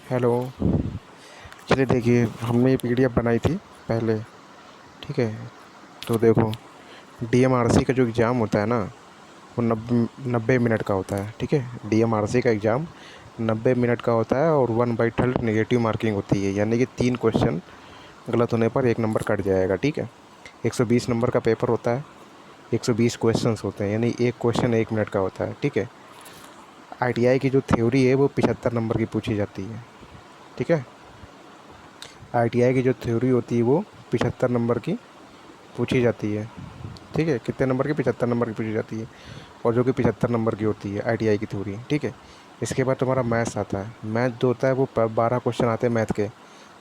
Hello. चलिए देखिए, हमने ये पीडीएफ बनाई थी पहले। ठीक है, तो देखो, डीएमआरसी का जो एग्ज़ाम होता है ना, वो 90 मिनट का होता है। ठीक है, डीएमआरसी का एग्ज़ाम 90 मिनट का होता है और 1/3 नेगेटिव मार्किंग होती है, यानी कि 3 क्वेश्चन गलत होने पर 1 नंबर कट जाएगा। ठीक है, 120 नंबर का पेपर होता है, 120 क्वेश्चंस होते हैं, यानी एक क्वेश्चन 1 मिनट का होता है। ठीक है, आईटीआई की जो थ्योरी है वो 75 नंबर की पूछी जाती है। ठीक है, आईटीआई की जो थ्योरी होती है वो 75 नंबर की पूछी जाती है। ठीक है, कितने नंबर की? 75 नंबर की पूछी जाती है, और जो कि 75 नंबर की होती है आईटीआई की थ्योरी। ठीक है, इसके बाद तुम्हारा मैथ्स आता है। मैथ जो होता है वो 12 क्वेश्चन आते हैं मैथ के,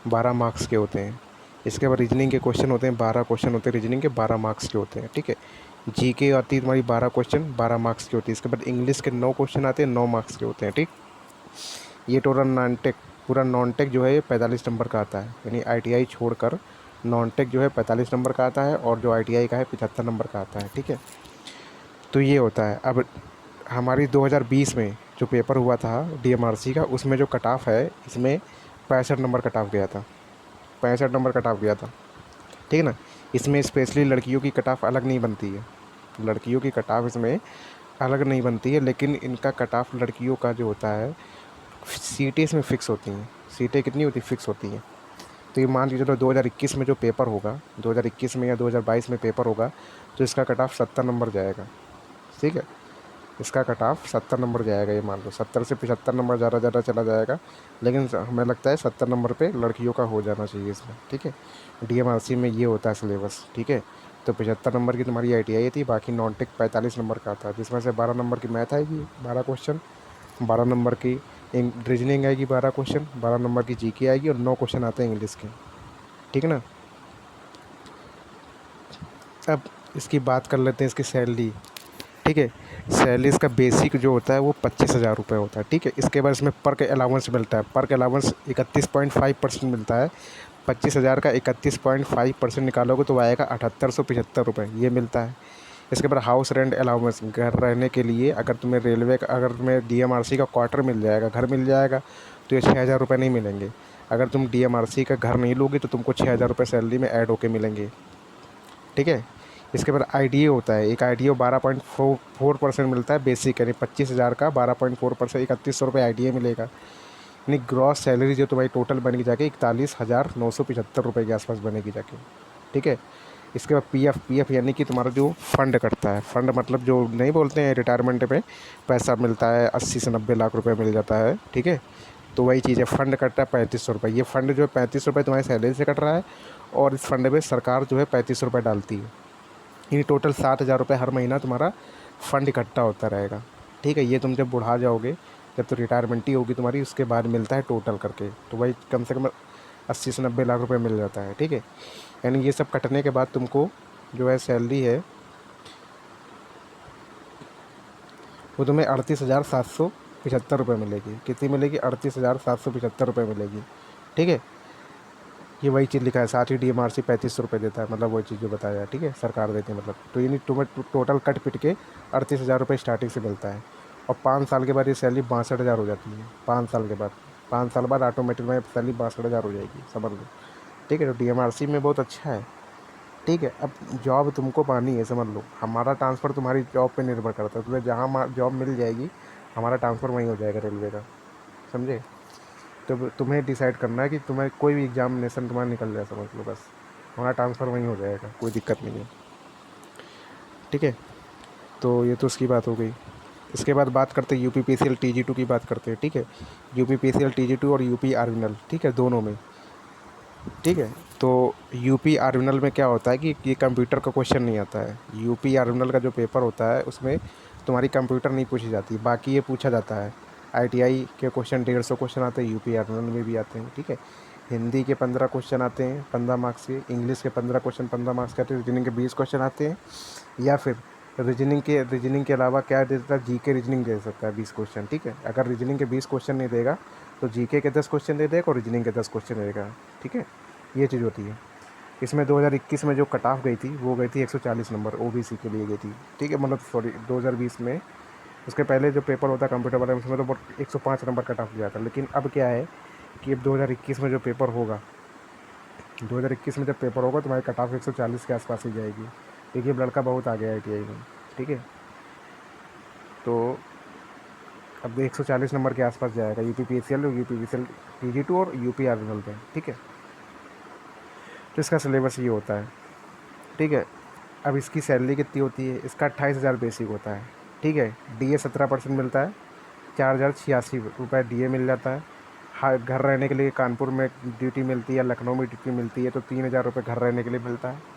12 मार्क्स के होते हैं। इसके बाद रीजनिंग के क्वेश्चन होते हैं, 12 क्वेश्चन होते हैं रीजनिंग के, 12 मार्क्स के होते हैं। ठीक है, जीके आती है तुम्हारी 12 क्वेश्चन, 12 मार्क्स की होती है। इसके बाद इंग्लिश के 9 क्वेश्चन आते हैं, 9 मार्क्स के होते हैं। ठीक, ये टोटल नॉन टेक, पूरा नॉन टेक जो है ये 45 नंबर का आता है, यानी आईटीआई छोड़कर नॉन टेक जो है 45 नंबर का आता है, और जो आईटीआई का है 75 नंबर का आता है। ठीक है, तो ये होता है। अब हमारी 2020 में जो पेपर हुआ था डीएमआरसी का, उसमें जो कट ऑफ है, इसमें 65 नंबर कट ऑफ गया था। 65 नंबर कट ऑफ गया था। ठीक है ना, इसमें स्पेशली लड़कियों की कट ऑफ अलग नहीं बनती है। लड़कियों की कट ऑफ इसमें अलग नहीं बनती है, लेकिन इनका कट ऑफ लड़कियों का जो होता है, सीटें इसमें फ़िक्स होती हैं। सीटें कितनी होती? फ़िक्स होती हैं। तो ये मान के चलो 2021 में जो पेपर होगा, 2021 में या 2022 में पेपर होगा, तो इसका कट ऑफ 70 नंबर जाएगा। ठीक है, इसका कट ऑफ 70 नंबर जाएगा। ये मान लो 70 से 75 नंबर ज़्यादा ज़्यादा चला जाएगा, लेकिन हमें लगता है 70 नंबर पे लड़कियों का हो जाना चाहिए इसमें। ठीक है, डीएमआरसी में ये होता है सिलेबस। ठीक है, तो 75 नंबर की तुम्हारी आईटीआई थी, बाकी नॉन टेक 45 नंबर का था, जिसमें से 12 नंबर की मैथ आएगी, 12 क्वेश्चन, 12 नंबर की रीजनिंग आएगी, 12 क्वेश्चन, 12 नंबर की जीके आएगी, और 9 क्वेश्चन आते हैं इंग्लिश के। ठीक है ना, अब इसकी बात कर लेते हैं इसकी सैलरी। ठीक है, सैलरी इसका बेसिक जो होता है वो 25,000 रुपये होता है। ठीक है, इसके बाद इसमें पर के अलाउंस मिलता है। पर के अलाउंस 31.5% मिलता है। 25,000 का 31.5% निकालोगे तो आएगा 7875 रुपये, ये मिलता है। इसके बाद हाउस रेंट अलाउंस, घर रहने के लिए, अगर तुम्हें रेलवे का, अगर तुम्हें डीएमआरसी का क्वार्टर मिल जाएगा, घर मिल जाएगा, तो ये 6,000 रुपये नहीं मिलेंगे। अगर तुम डीएमआरसी का घर नहीं लोगे तो तुमको 6,000 रुपये सैलरी में ऐड होके मिलेंगे। ठीक है, इसके बाद आईडीए होता है। एक आईडीए 12.4% मिलता है बेसिक, यानी 25,000 का 12.4%, 3100 रुपये आईडीए मिलेगा। यानी ग्रॉस सैलरी जो तुम्हारी टोटल बनेगी जाके 41,975 रुपये के आसपास बनेगी जाके। ठीक है, इसके बाद पीएफ, पीएफ यानी कि तुम्हारा जो फंड कटता है। फंड मतलब जो नहीं बोलते हैं रिटायरमेंट पे पैसा मिलता है, 80 से 90 लाख रुपए मिल जाता है। ठीक है, तो वही चीज़ है, फंड कटता है 3500 रुपये। ये फंड जो है 3500 रुपये तुम्हारी सैलरी से कट रहा है, और इस फंड में सरकार जो है 3500 रुपये डालती है। यानी टोटल 7,000 रुपये हर महीना तुम्हारा फंड इकट्ठा होता रहेगा। ठीक है, ये तुम जब बुढ़ा जाओगे, जब तो रिटायरमेंट ही होगी तुम्हारी, उसके बाद मिलता है टोटल करके, तो वही कम से कम 80 से 90 लाख रुपए मिल जाता है। ठीक है, यानी ये सब कटने के बाद तुमको जो है सैलरी है वो तुम्हें 38,775 रुपये मिलेगी। कितनी मिलेगी? 38,775 रुपये मिलेगी। ठीक है, ये वही चीज़ लिखा है। साथ ही डीएमआरसी 3500 रुपये देता है, मतलब वही चीज़ जो बताया है। ठीक है, सरकार देती है मतलब, तो यानी तुम्हें टोटल कट पिट के 38,000 रुपये स्टार्टिंग से मिलता है। और 5 साल के बाद ये सैलरी 62,000 हो जाती है। 5 साल के बाद, 5 साल बाद ऑटोमेटिक में सैलरी 62,000 हो जाएगी, समझ लो। ठीक है, तो डीएमआरसी में बहुत अच्छा है। ठीक है, अब जॉब तुमको पानी है, समझ लो। हमारा ट्रांसफ़र तुम्हारी जॉब पे निर्भर करता है, तुम्हें जहाँ जॉब मिल जाएगी हमारा ट्रांसफ़र वहीं हो जाएगा रेलवे का, समझे। तो तुम्हें डिसाइड करना है कि तुम्हें कोई भी एग्जामिनेशन तुम्हारा निकल जाए, समझ लो, बस हमारा ट्रांसफ़र वहीं हो जाएगा, कोई दिक्कत नहीं है। ठीक है, तो ये तो उसकी बात हो गई। इसके बाद बात करते हैं यूपी पीसीएल टीजी2 की बात करते हैं। ठीक है, यूपी पीसीएल टीजी2 और यूपी आर्मिनल, ठीक है, दोनों में। ठीक है, तो यूपी आर्मिनल में क्या होता है कि ये कंप्यूटर का क्वेश्चन नहीं आता है। यूपी आर्मिनल का जो पेपर होता है उसमें तुम्हारी कंप्यूटर नहीं पूछी जाती, बाकी ये पूछा जाता है। आईटीआई के क्वेश्चन 150 क्वेश्चन आते हैं, यूपी आर्मिनल में भी आते हैं। ठीक है, हिंदी के 15 क्वेश्चन आते हैं 15 मार्क्स के, इंग्लिश के 15 क्वेश्चन 15 मार्क्स के आते हैं, रीजनिंग के 20 क्वेश्चन आते हैं, या फिर रीजनिंग के अलावा क्या दे देता है, जीके रीजनिंग दे सकता है 20 क्वेश्चन। ठीक है, अगर रीजनिंग के 20 क्वेश्चन नहीं देगा तो जीके के 10 क्वेश्चन दे देगा और रीजनिंग के 10 क्वेश्चन देगा। ठीक है, ये चीज़ होती है। इसमें 2021 में जो कट ऑफ गई थी वो गई थी 140 नंबर, ओबीसी के लिए गई थी। ठीक है, मतलब सॉरी 2020 में। उसके पहले जो पेपर होता है कंप्यूटर वाले उसमें तो बहुत 105 नंबर कट ऑफ गया था। लेकिन अब क्या है कि अब 2021 में जो पेपर होगा, 2021 में जब पेपर होगा तुम्हारी कट ऑफ 140 के आसपास ही जाएगी, क्योंकि अब लड़का बहुत आ गया ITI में। ठीक है, तो अब 140 नंबर के आसपास जाएगा UPPCL और UPPCL PG2 और UPRNL में। ठीक है, तो इसका सिलेबस ये होता है। ठीक है, अब इसकी सैलरी कितनी होती है, इसका 28,000 बेसिक होता है। ठीक है, DA 17% मिलता है, 4,086 रुपये DA मिल जाता है। हाँ, घर रहने के लिए कानपुर में ड्यूटी मिलती है, लखनऊ में ड्यूटी मिलती है, तो 3,000 रुपये घर रहने के लिए मिलता है।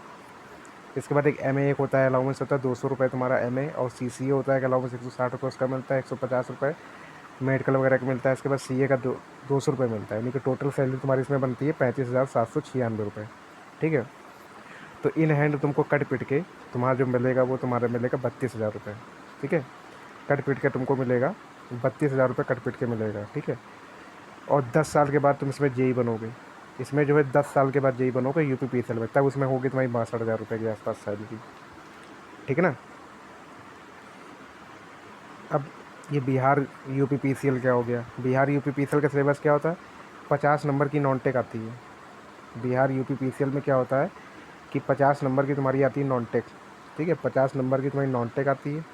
इसके बाद एक MA एक होता है, अलाउंस होता है 200 रुपये तुम्हारा MA, और CCA होता है कि अलाउंस 160 रुपये उसका मिलता है, 150 रुपये मेडिकल वगैरह का मिलता है। इसके बाद CA का 200 रुपये मिलता है, यानी कि टोटल सैलरी तुम्हारी इसमें बनती है 35,796 रुपये। ठीक है, तो इन हैंड तुमको कट पिट के तुम्हारा जो मिलेगा वो तुम्हारा मिलेगा 32,000 रुपये। ठीक है, कट पिट के तुमको मिलेगा 32,000 रुपये, कट पिट के मिलेगा। ठीक है, और 10 साल के बाद तुम इसमें JEE बनोगे। इसमें जो है 10 साल के बाद JEE बनोगे UPPCL में, तब उसमें होगी तुम्हारी 62,000 रुपये के आसपास सैलरी। ठीक है ना। अब ये बिहार UPPCL क्या हो गया, बिहार UPPCL का सिलेबस क्या होता है, 50 नंबर की नॉन टेक आती है। बिहार UPPCL में क्या होता है कि 50 नंबर की तुम्हारी आती है नॉन टेक। ठीक है, 50 नंबर की तुम्हारी नॉन टेक आती है,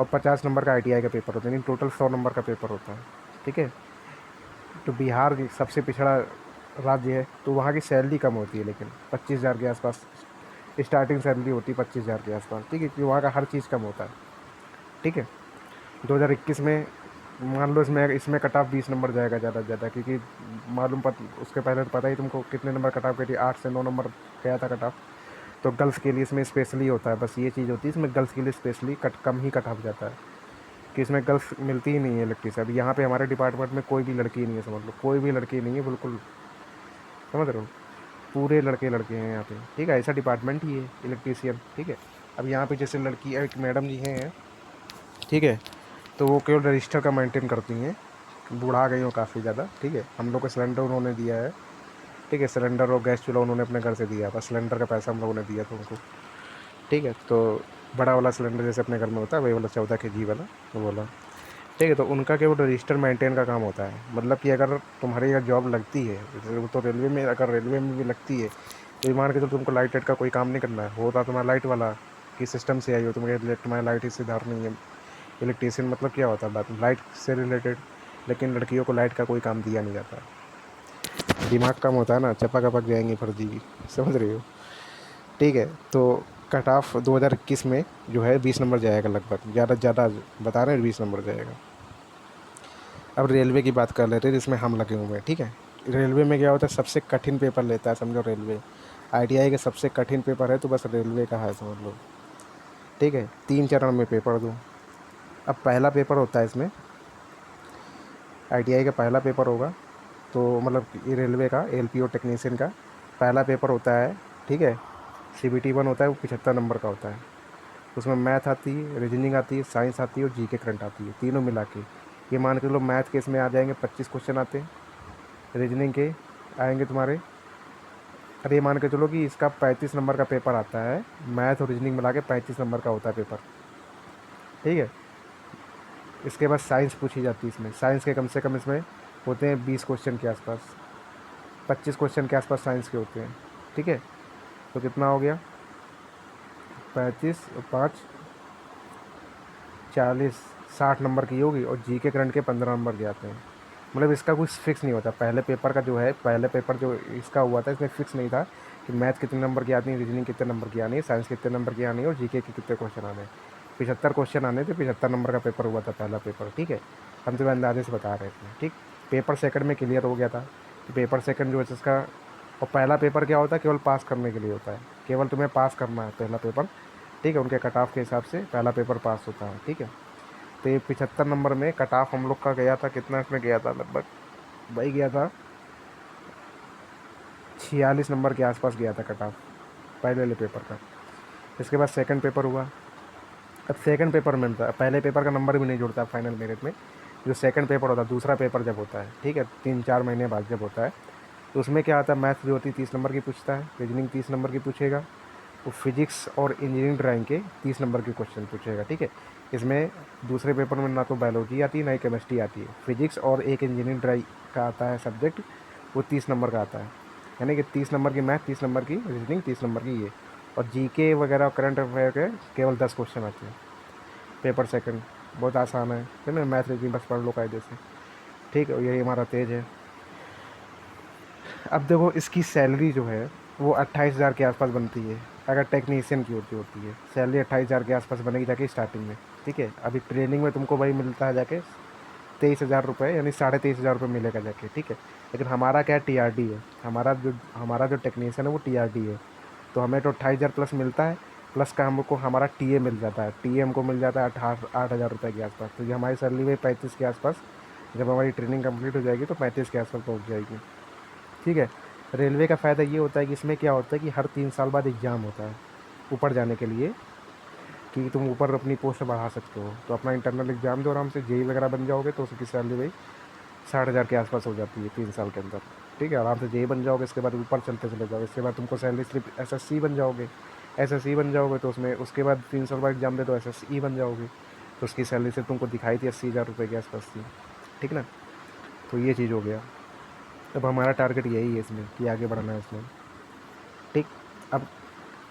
और 50 नंबर का ITI का पेपर होता है, यानी टोटल 100 नंबर का पेपर होता है। ठीक है, तो बिहार सबसे पिछड़ा राज्य है, तो वहाँ की सैलरी कम होती है, लेकिन 25,000 के आसपास स्टार्टिंग सैलरी होती है, 25,000 के आसपास। ठीक है, क्योंकि वहाँ का हर चीज़ कम होता है। ठीक है, 2021 में मान लो इसमें इसमें कट ऑफ 20 नंबर जाएगा ज़्यादा से ज़्यादा, क्योंकि उसके पहले तो पता ही तुमको कितने नंबर कट ऑफ गई थी, 8 से 9 नंबर गया था कट ऑफ। तो गर्ल्स के लिए इसमें स्पेशली होता है, बस ये चीज़ होती है इसमें, गर्ल्स के लिए स्पेशली कम ही कट ऑफ जाता है, कि इसमें गर्ल्स मिलती ही नहीं है इलेक्ट्रीशियन। अब यहाँ पे हमारे डिपार्टमेंट में कोई भी लड़की नहीं है, समझ लो कोई भी लड़की नहीं है बिल्कुल, समझ रहे हो, पूरे लड़के लड़के हैं यहाँ पे। ठीक है, ऐसा डिपार्टमेंट ही है इलेक्ट्रीशियन। ठीक है, अब यहाँ पे जैसे लड़की एक मैडम जी हैं, ठीक है, तो वो केवल रजिस्टर का मेंटेन करती हैं, बूढ़ा गई हो काफ़ी ज़्यादा। ठीक है, हम लोग को सिलेंडर उन्होंने दिया है। ठीक है, सिलेंडर और गैस चूल्हा उन्होंने अपने घर से दिया, बस सिलेंडर का पैसा हम लोगों ने दिया था उनको। ठीक है, तो बड़ा वाला सिलेंडर जैसे अपने घर में होता है वही वाला 14 kg वाला, वो वाला। ठीक है, तो उनका केवल रजिस्टर मेंटेन का काम होता है। मतलब कि अगर तुम्हारी अगर जॉब लगती है तो रेलवे में, अगर रेलवे में भी लगती है तो ये मान के तो तुमको लाइट का कोई काम नहीं करना है, होता तुम्हारा लाइट वाला कि सिस्टम से आई हो, तुम्हारी लाइट इससे धार नहीं है। इलेक्ट्रीशियन मतलब क्या होता है, बात लाइट से रिलेटेड, लेकिन लड़कियों को लाइट का कोई काम दिया नहीं जाता। दिमाग कम होता है ना, चपक अपक जाएंगी फर्जी की, समझ रही हो। ठीक है, तो कट ऑफ 2021 में जो है 20 नंबर जाएगा लगभग, ज़्यादा से ज़्यादा बता रहे हैं 20 नंबर जाएगा। अब रेलवे की बात कर लेते हैं जिसमें हम लगे हुए हैं। ठीक है, रेलवे में क्या होता है, सबसे कठिन पेपर लेता है, समझो रेलवे ITI के सबसे कठिन पेपर है, तो बस रेलवे का है, समझ लो। ठीक है, 3 चरण में पेपर दो। अब पहला पेपर होता है इसमें, ITI का पहला पेपर होगा, तो मतलब ये रेलवे का LPO टेक्नीशियन का पहला पेपर होता है। ठीक है, CBT 1 होता है, वो 75 नंबर का होता है। उसमें मैथ आती है, रीजनिंग आती है, साइंस आती है और GK करंट आती है, तीनों मिला के। ये मान के चलो मैथ के इसमें आ जाएंगे 25 क्वेश्चन आते हैं, रीजनिंग के आएंगे तुम्हारे, अरे ये मान के चलो कि इसका 35 नंबर का पेपर आता है, मैथ और रीजनिंग मिला के 35 नंबर का होता है पेपर। ठीक है, इसके बाद साइंस पूछी जाती है इसमें, साइंस के कम से कम इसमें होते हैं 20 क्वेश्चन के आसपास, 25 क्वेश्चन के आसपास साइंस के होते हैं। ठीक है, तो कितना हो गया, 35 और 5 40, 60 नंबर की होगी, और GK करंट के 15 नंबर के आते हैं। मतलब इसका कुछ फिक्स नहीं होता। पहले पेपर का जो है, पहले पेपर जो इसका हुआ था इसमें फिक्स नहीं था कि मैथ कितने नंबर की आती है, रीजनिंग कितने नंबर की आनी है, साइंस कितने नंबर की आनी है और GK के कितने क्वेश्चन आने हैं। 75 क्वेश्चन आने थे, 75 नंबर का पेपर हुआ था पहला पेपर। ठीक है, हम तुम्हें अंदाजे से बता रहे थे। ठीक, पेपर सेकंड में क्लियर हो गया था। पेपर सेकंड जो है इसका, और पहला पेपर क्या होता है, केवल पास करने के लिए होता है, केवल तुम्हें पास करना है पहला पेपर। ठीक है, उनके कट ऑफ के हिसाब से पहला पेपर पास होता है। ठीक है, तो ये 75 नंबर में कट ऑफ हम लोग का गया था, कितना इसमें गया था, लगभग भाई गया था 46 नंबर के आसपास गया था कट ऑफ पहले वाले पेपर का। इसके बाद सेकंड पेपर हुआ। अब सेकंड पेपर में पहले पेपर का नंबर भी नहीं जुड़ता फाइनल मेरिट में, जो सेकंड पेपर होता है, दूसरा पेपर जब होता है, ठीक है, 3-4 महीने बाद जब होता है, तो उसमें क्या आता है, मैथ्स जो होती है 30 नंबर की पूछता है, रीजनिंग 30 नंबर की पूछेगा, वो फिजिक्स और इंजीनियरिंग ड्राइंग के 30 नंबर के क्वेश्चन पूछेगा, ठीक है। इसमें दूसरे पेपर में ना तो बायोलॉजी आती है ना ही केमिस्ट्री आती है, फिजिक्स और एक इंजीनियरिंग ड्राइंग का आता है सब्जेक्ट, वो 30 नंबर का आता है। यानी कि 30 नंबर की मैथ, 30 नंबर की रीजनिंग, 30 नंबर की ये, और जीके वगैरह करंट अफेयर के केवल 10 क्वेश्चन आते हैं पेपर सेकंड। बहुत आसान है ना, मैथ रीजनिंग बस पढ़ लो कायदे से, ठीक है। यही हमारा तेज है। अब देखो इसकी सैलरी जो है वो 28,000 के आसपास बनती है, अगर टेक्नीशियन की होती है सैलरी 28,000 के आसपास बनेगी जाके स्टार्टिंग में, ठीक है। अभी ट्रेनिंग में तुमको भाई मिलता है जाके 23,000 रुपये, यानी 23,500 रुपये मिलेगा जाके, ठीक है। लेकिन हमारा क्या है, टीआरडी है, हमारा जो टेक्नीशियन है वो टीआरडी है, तो हमें तो 28,000 प्लस मिलता है। प्लस का हमको हमारा टीए मिल जाता है, टीए हमको मिल जाता है 8,000 रुपये के आसपास। तो ये हमारी सैलरी वही 35 के आसपास, जब हमारी ट्रेनिंग कंप्लीट हो जाएगी तो 35 के आसपास पहुंच जाएगी, ठीक है। रेलवे का फ़ायदा ये होता है कि इसमें क्या होता है कि हर 3 साल बाद एग्ज़ाम होता है ऊपर जाने के लिए, कि तुम ऊपर अपनी पोस्ट बढ़ा सकते हो। तो अपना इंटरनल एग्ज़ाम दो आराम से, जेई वगैरह बन जाओगे तो उसकी सैलरी भाई 60,000 के आसपास हो जाती है 3 साल के अंदर, ठीक है। आराम से जेई बन जाओगे, इसके बाद ऊपर चलते चले जाओगे, इसके बाद तुमको सैलरी स्लिप एसएससी बन जाओगे, एसएससी बन जाओगे तो उसमें उसके बाद 3 साल बाद एग्ज़ाम दे तो एसएसई बन जाओगे, तो उसकी सैलरी से तुमको दिखाई थी 80,000 रुपये के आसपास थी, ठीक ना। तो ये चीज़ हो गया। अब हमारा टारगेट यही है इसमें कि आगे बढ़ना है इसमें, ठीक। अब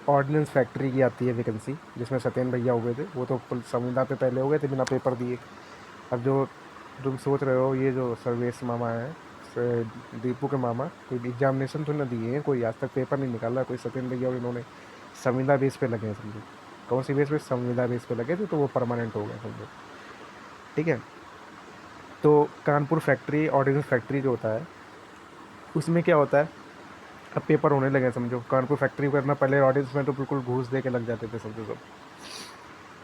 ऑर्डिनेंस फैक्ट्री की आती है वैकेंसी, जिसमें सत्येन भैया हुए थे, वो तो संविदा पे पहले हो गए थे बिना पेपर दिए। अब जो तुम सोच रहे हो ये जो सर्वेश मामा है, दीपू के मामा, कोई एग्जामिनेशन तो ना दिए हैं, कोई आज तक पेपर नहीं निकाला कोई, सत्येन भैया और इन्होंने संविदा बेस पे लगे हैं समझो। कौन सी बेस पे, संविदा बेस पे लगे थे, तो वो परमानेंट हो गए समझो, ठीक है। तो कानपुर फैक्ट्री, ऑर्डिनेंस फैक्ट्री जो होता है उसमें क्या होता है, अब पेपर होने लगे समझो। कानपुर फैक्ट्री करना, पहले ऑडियंस में तो बिल्कुल घूस दे के लग जाते थे समझो सब।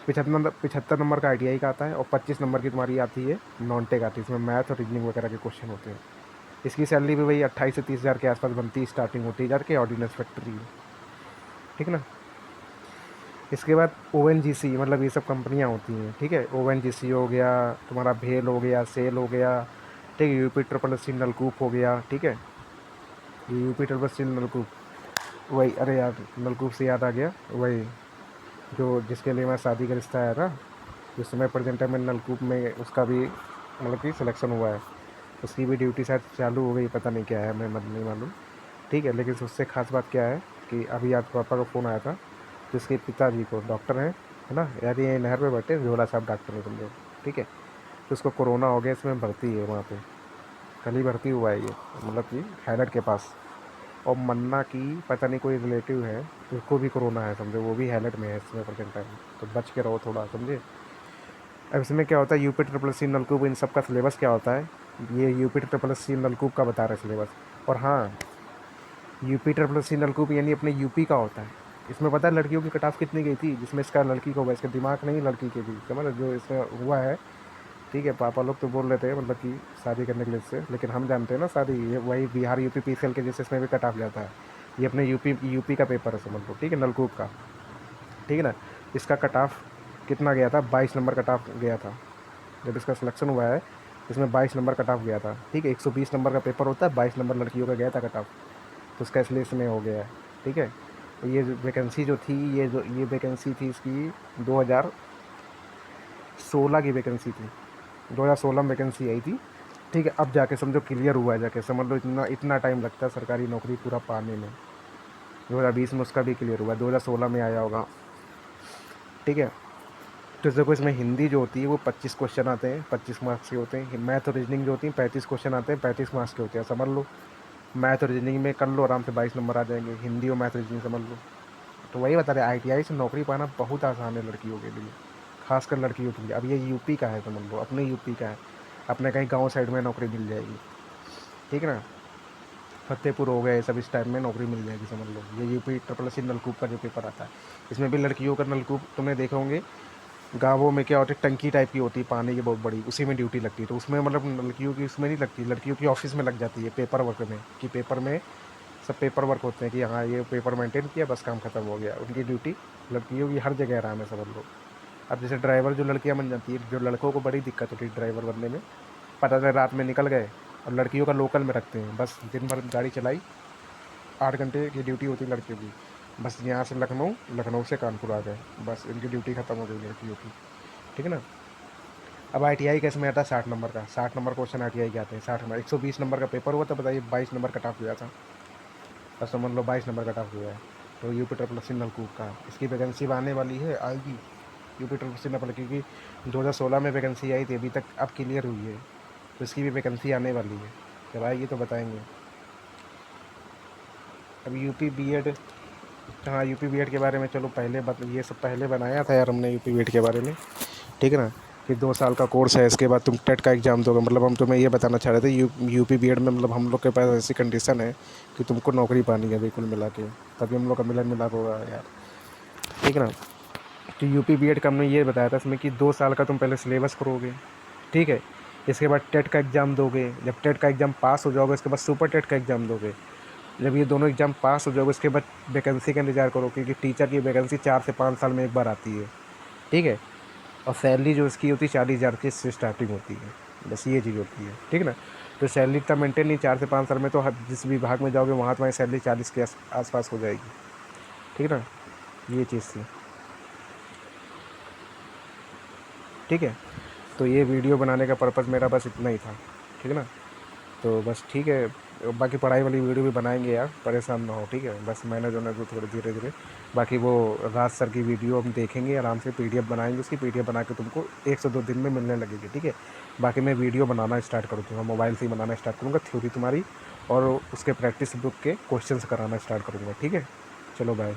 75 नंबर का आईटीआई का आता है, और 25 नंबर की तुम्हारी आती है नॉन टेक आती है, इसमें मैथ और रीजनिंग वगैरह के क्वेश्चन होते हैं। इसकी सैलरी भी वही 28 से 30,000 के आसपास बनती है, स्टार्टिंग होती है जाके ऑर्डिनेंस फैक्ट्री में, ठीक ना। इसके बाद ओएनजीसी, मतलब ये सब कंपनियाँ होती हैं, ठीक है। ओएनजीसी हो गया तुम्हारा, भेल हो गया, सेल हो गया, ठीक है। यूपी ट्रिपल एस नलकूप हो गया, ठीक है। ये यूपी ट्रिपल एस नलकूप, वही, अरे यार नलकूप से याद आ गया, वही जो जिसके लिए मैं शादी का रिश्ता आया था, जिस समय प्रेजेंट टाइम में नलकूप में उसका भी मतलब कि सिलेक्शन हुआ है, उसकी भी ड्यूटी शायद चालू हो गई, पता नहीं क्या है, मैं नहीं मालूम, ठीक है। लेकिन उससे खास बात क्या है कि अभी आज पापा का फ़ोन आया था, तो इसके पिताजी को डॉक्टर हैं, है ना, यार ये नहर पे बैठे जोला साहब डॉक्टर है समझो, ठीक है। तो उसको कोरोना हो गया, इसमें भर्ती है वहाँ पे, कल ही भर्ती हुआ है ये, मतलब कि हैदर के पास। और मन्ना की पता नहीं कोई रिलेटिव है, उसको भी कोरोना है समझो, वो भी हैलट में है इसमें प्रेजेंट टाइम, तो बच के रहो थोड़ा समझे। अब इसमें क्या होता है, यूपी ट्रिपल सी नलकूप, इन सब का सिलेबस क्या होता है, ये यूपी ट्रिपल सी नलकूप का बता रहे सिलेबस। और हाँ, यूपी ट्रिपल सी नलकूप यानी अपने यूपी का होता है। इसमें पता है लड़कियों की कट ऑफ कितनी गई थी, जिसमें इसका लड़की को हुआ, इसका दिमाग नहीं लड़की के भी, समझ जो इसमें हुआ है, ठीक है। पापा लोग तो बोल रहे थे मतलब कि शादी करने के लिए इससे, लेकिन हम जानते हैं ना शादी ये वही बिहार यूपी पीसीएल के जैसे इसमें भी कट ऑफ जाता है। ये अपने यूपी का पेपर है समझ लो, ठीक है, नलकूप का, ठीक है ना। इसका कट ऑफ कितना गया था, 22 नंबर कट ऑफ गया था जब इसका सिलेक्शन हुआ है। इसमें 22 नंबर कट ऑफ गया था, ठीक है। 120 नंबर का पेपर होता है, 22 नंबर लड़कियों का गया था कट ऑफ, तो उसका इसलिए इसमें हो गया है, ठीक है। तो ये वैकेंसी जो थी, ये वैकेंसी थी इसकी 2016 की वैकेंसी थी, 2016 में वैकेंसी आई थी, ठीक है। अब जाके समझो क्लियर हुआ है जाके, समझ लो इतना इतना टाइम लगता है सरकारी नौकरी पूरा पाने में। 2020 में उसका भी क्लियर हुआ, 2016 में आया होगा, ठीक है। तो देखो इसमें हिंदी जो होती है वो 25 क्वेश्चन आते हैं, 25 मार्क्स के होते हैं। मैथ और रीजनिंग जो होती है 35 क्वेश्चन आते हैं, 35 मार्क्स के होते हैं, समझ लो। मैथ और रीजनिंग में कर लो आराम से 22 नंबर आ जाएंगे, हिंदी और मैथ रीजनिंग समझ लो। तो वही बता रहे, आईटीआई से नौकरी पाना बहुत आसान है लड़कियों के लिए, खासकर लड़कियों के लिए। अब ये यूपी का है समझ लो, अपने यूपी का है, अपने कहीं गांव साइड में नौकरी मिल जाएगी, ठीक है ना। फतेहपुर हो गए सब, इस टाइम में नौकरी मिल जाएगी समझ लो। ये यूपी ट्रिपल सी नलकूप का जो पेपर आता है, इसमें भी लड़कियों का नलकूप तुमने देखे होंगे, गाँवों में क्या होती है, टंकी टाइप की होती है पानी की बहुत बड़ी, उसी में ड्यूटी लगती है। तो उसमें मतलब लड़कियों की उसमें नहीं लगती, लड़कियों की ऑफिस में लग जाती है, पेपर वर्क में, कि पेपर में सब पेपर वर्क होते हैं कि हाँ ये पेपर मेंटेन किया, बस काम खत्म हो गया। उनकी ड्यूटी लड़कियों की हर जगह आराम है समझ लो। अब जैसे ड्राइवर जो लड़कियां बन जाती है, जो लड़कों को बड़ी दिक्कत होती है ड्राइवर बनने में, पता चला रात में निकल गए, और लड़कियों का लोकल में रखते हैं, बस दिन भर गाड़ी चलाई, 8 घंटे की ड्यूटी होती है लड़कियों की, बस यहाँ से लखनऊ, लखनऊ से कानपुर आ गए, बस इनकी ड्यूटी ख़त्म हो गई लड़कियों की। ठीक है ना। अब ITI कैसे में आता है 60 नंबर का, 60 नंबर क्वेश्चन ITI के आते हैं, 60 नंबर, 120 नंबर का पेपर हुआ था, बताइए 22 नंबर कट ऑफ हुआ था। बस समझ लो 22 नंबर कट ऑफ हुआ है। तो यूपी ट्रिपल एस सी नलकूप का इसकी वैकेंसी आने वाली है, आएगी। यूपी ट्रिपल एस सी नलकूप, क्योंकि 2016 में वैकेंसी आई थी, अभी तक अब क्लियर हुई है, तो इसकी भी वैकेंसी आने वाली है। जब आएगी तो बताएंगे। अब UP BEd, हाँ UP BEड के बारे में चलो पहले ये सब पहले बनाया था यार हमने UP BEड के बारे में। ठीक है ना। कि 2 साल का कोर्स है, इसके बाद तुम टेट का एग्ज़ाम दोगे, मतलब हम तुम्हें ये बताना चाह रहे थे UP BEड में मतलब हम लोग के पास ऐसी कंडीशन है कि तुमको नौकरी पानी है बिल्कुल मिला के, तभी हम लोग का मिलन मिलाप होगा यार। ठीक है ना। तो UP BEड का हमने ये बताया था इसमें कि 2 साल का तुम पहले सिलेबस करोगे। ठीक है। इसके बाद टेट का एग्ज़ाम दोगे, जब टेट का एग्ज़ाम पास हो जाओगे उसके बाद सुपर टेट का एग्ज़ाम दोगे। जब ये दोनों एग्ज़ाम पास हो जाओगे उसके बाद वैकेंसी का इंतज़ार करो, क्योंकि टीचर की वैकेंसी 4 से 5 साल में एक बार आती है। ठीक है। और सैलरी जो इसकी होती है 40,000 की से स्टार्टिंग होती है। बस ये चीज़ होती है। ठीक है ना। तो सैलरी इतना मेंटेन नहीं, 4 से 5 साल में तो हर जिस विभाग में जाओगे वहाँ तुम्हारी सैलरी 40 के आसपास हो जाएगी। ठीक है ना। ये चीज़ थी। ठीक है। तो ये वीडियो बनाने का पर्पज़ मेरा बस इतना ही था। ठीक है ना। तो बस ठीक है, बाकी पढ़ाई वाली वीडियो भी बनाएंगे यार, परेशान ना हो। ठीक है। बस मैंने जो है वो थोड़े धीरे धीरे, बाकी वो राज सर की वीडियो हम देखेंगे आराम से, PDF बनाएंगे, उसकी PDF बना के तुमको 1 से 2 दिन में मिलने लगेगी। ठीक है। बाकी मैं वीडियो बनाना स्टार्ट कर दूँगा, मोबाइल से ही बनाना स्टार्ट करूँगा, थ्योरी तुम्हारी और उसके प्रैक्टिस बुक के क्वेश्चंस कराना स्टार्ट करूँगा। ठीक है। चलो बाय।